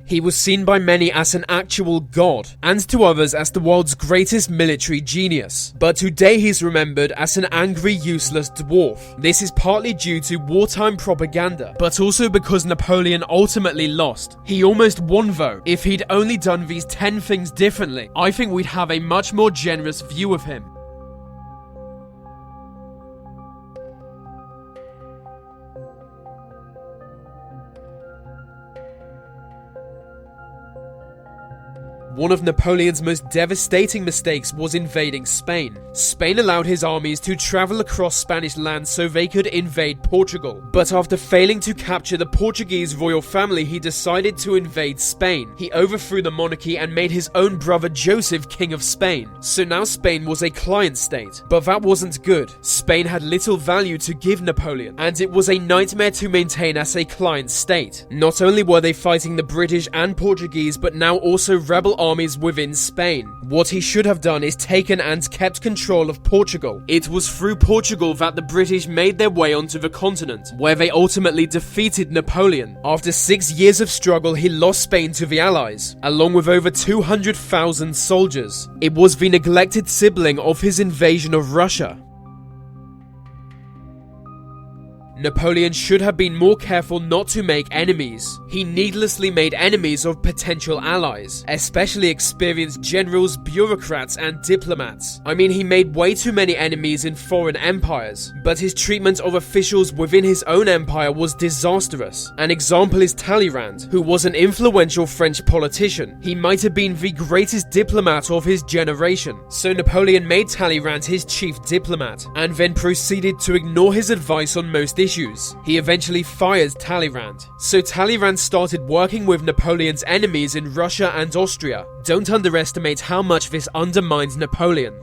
He was seen by many as an actual god, and to others as the world's greatest military genius. But today he's remembered as an angry, useless dwarf. This is partly due to wartime propaganda, but also because Napoleon ultimately lost. He almost won though. If he'd only done these 10 things differently, I think we'd have a much more generous view of him. One of Napoleon's most devastating mistakes was invading Spain. Spain allowed his armies to travel across Spanish land so they could invade Portugal. But after failing to capture the Portuguese royal family, he decided to invade Spain. He overthrew the monarchy and made his own brother Joseph king of Spain. So now Spain was a client state. But that wasn't good. Spain had little value to give Napoleon, and it was a nightmare to maintain as a client state. Not only were they fighting the British and Portuguese, but now also rebel armies within Spain. What he should have done is taken and kept control of Portugal. It was through Portugal that the British made their way onto the continent, where they ultimately defeated Napoleon. After 6 years of struggle, he lost Spain to the Allies, along with over 200,000 soldiers. It was the neglected sibling of his invasion of Russia. Napoleon should have been more careful not to make enemies. He needlessly made enemies of potential allies, especially experienced generals, bureaucrats, and diplomats. I mean, he made way too many enemies in foreign empires, but his treatment of officials within his own empire was disastrous. An example is Talleyrand, who was an influential French politician. He might have been the greatest diplomat of his generation. So Napoleon made Talleyrand his chief diplomat, and then proceeded to ignore his advice on most issues. He eventually fired Talleyrand. So Talleyrand started working with Napoleon's enemies in Russia and Austria. Don't underestimate how much this undermines Napoleon.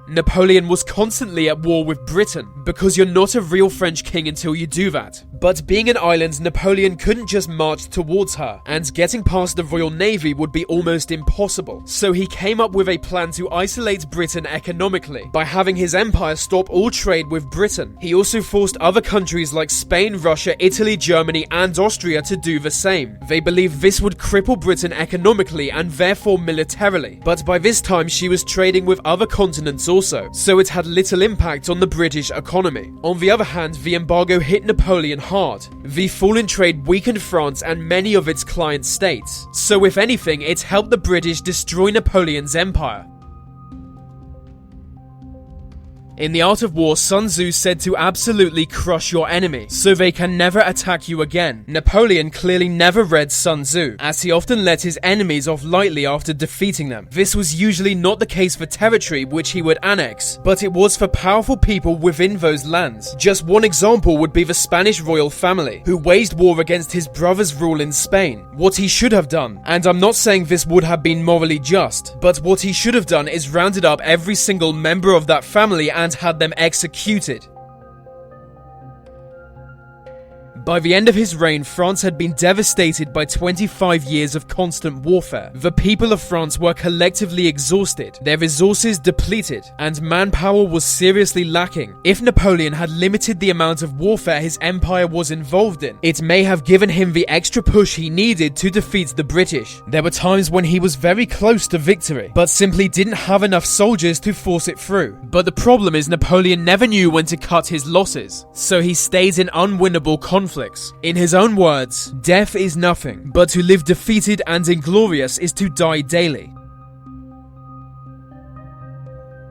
Napoleon was constantly at war with Britain, because you're not a real French king until you do that. But being an island, Napoleon couldn't just march towards her, and getting past the Royal Navy would be almost impossible. So he came up with a plan to isolate Britain economically, by having his empire stop all trade with Britain. He also forced other countries like Spain, Russia, Italy, Germany, and Austria to do the same. They believed this would cripple Britain economically and therefore militarily. But by this time she was trading with other continents also, so it had little impact on the British economy. On the other hand, the embargo hit Napoleon hard. The fall in trade weakened France and many of its client states, so if anything, it helped the British destroy Napoleon's empire. In The Art of War, Sun Tzu said to absolutely crush your enemy, so they can never attack you again. Napoleon clearly never read Sun Tzu, as he often let his enemies off lightly after defeating them. This was usually not the case for territory which he would annex, but it was for powerful people within those lands. Just one example would be the Spanish royal family, who waged war against his brother's rule in Spain. What he should have done, and I'm not saying this would have been morally just, but what he should have done is rounded up every single member of that family and had them executed. By the end of his reign, France had been devastated by 25 years of constant warfare. The people of France were collectively exhausted, their resources depleted, and manpower was seriously lacking. If Napoleon had limited the amount of warfare his empire was involved in, it may have given him the extra push he needed to defeat the British. There were times when he was very close to victory, but simply didn't have enough soldiers to force it through. But the problem is Napoleon never knew when to cut his losses, so he stayed in unwinnable conflicts. In his own words, death is nothing, but to live defeated and inglorious is to die daily.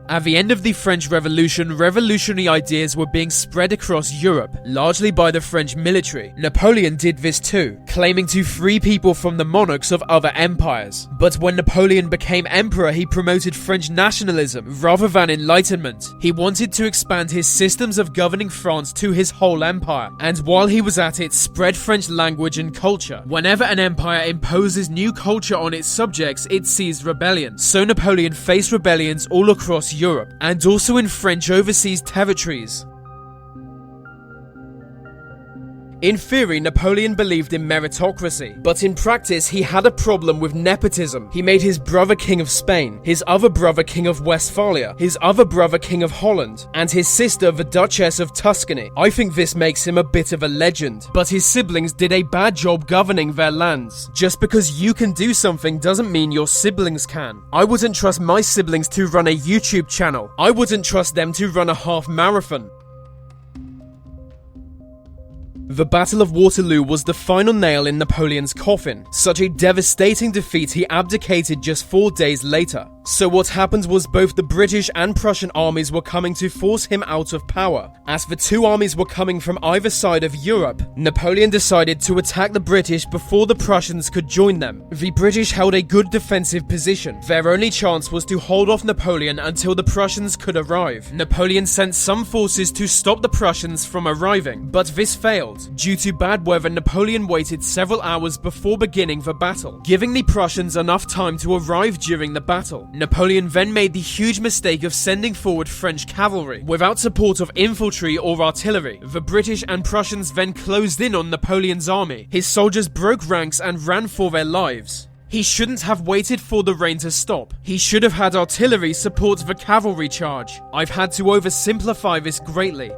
At the end of the French Revolution, revolutionary ideas were being spread across Europe, largely by the French military. Napoleon did this too, claiming to free people from the monarchs of other empires. But when Napoleon became emperor, he promoted French nationalism rather than enlightenment. He wanted to expand his systems of governing France to his whole empire, and while he was at it, spread French language and culture. Whenever an empire imposes new culture on its subjects, it sees rebellion. So Napoleon faced rebellions all across Europe, and also in French overseas territories. In theory, Napoleon believed in meritocracy, but in practice he had a problem with nepotism. He made his brother king of Spain, his other brother king of Westphalia, his other brother king of Holland, and his sister the Duchess of Tuscany. I think this makes him a bit of a legend, but his siblings did a bad job governing their lands. Just because you can do something doesn't mean your siblings can. I wouldn't trust my siblings to run a YouTube channel. I wouldn't trust them to run a half marathon. The Battle of Waterloo was the final nail in Napoleon's coffin. Such a devastating defeat, he abdicated just 4 days later. So what happened was both the British and Prussian armies were coming to force him out of power. As the two armies were coming from either side of Europe, Napoleon decided to attack the British before the Prussians could join them. The British held a good defensive position. Their only chance was to hold off Napoleon until the Prussians could arrive. Napoleon sent some forces to stop the Prussians from arriving, but this failed. Due to bad weather, Napoleon waited several hours before beginning the battle, giving the Prussians enough time to arrive during the battle. Napoleon then made the huge mistake of sending forward French cavalry without support of infantry or artillery. The British and Prussians then closed in on Napoleon's army. His soldiers broke ranks and ran for their lives. He shouldn't have waited for the rain to stop. He should have had artillery support the cavalry charge. I've had to oversimplify this greatly.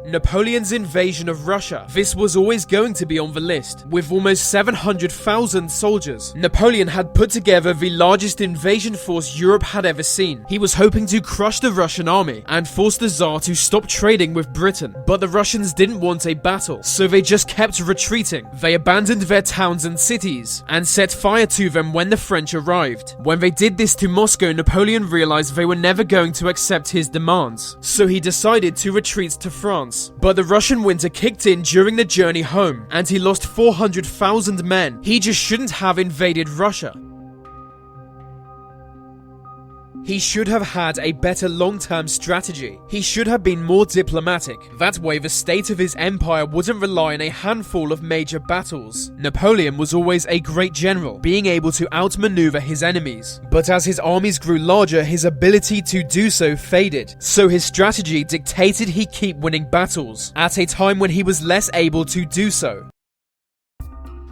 Napoleon's invasion of Russia. This was always going to be on the list. With almost 700,000 soldiers, Napoleon had put together the largest invasion force Europe had ever seen. He was hoping to crush the Russian army and force the Tsar to stop trading with Britain. But the Russians didn't want a battle, so they just kept retreating. They abandoned their towns and cities and set fire to them when the French arrived. When they did this to Moscow, Napoleon realized they were never going to accept his demands, so he decided to retreat to France. But the Russian winter kicked in during the journey home, and he lost 400,000 men. He just shouldn't have invaded Russia. He should have had a better long-term strategy. He should have been more diplomatic. That way the state of his empire wouldn't rely on a handful of major battles. Napoleon was always a great general, being able to outmaneuver his enemies. But as his armies grew larger, his ability to do so faded. So his strategy dictated he keep winning battles, at a time when he was less able to do so.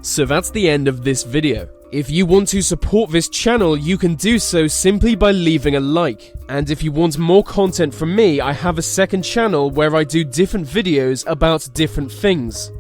So that's the end of this video. If you want to support this channel, you can do so simply by leaving a like. And if you want more content from me, I have a second channel where I do different videos about different things.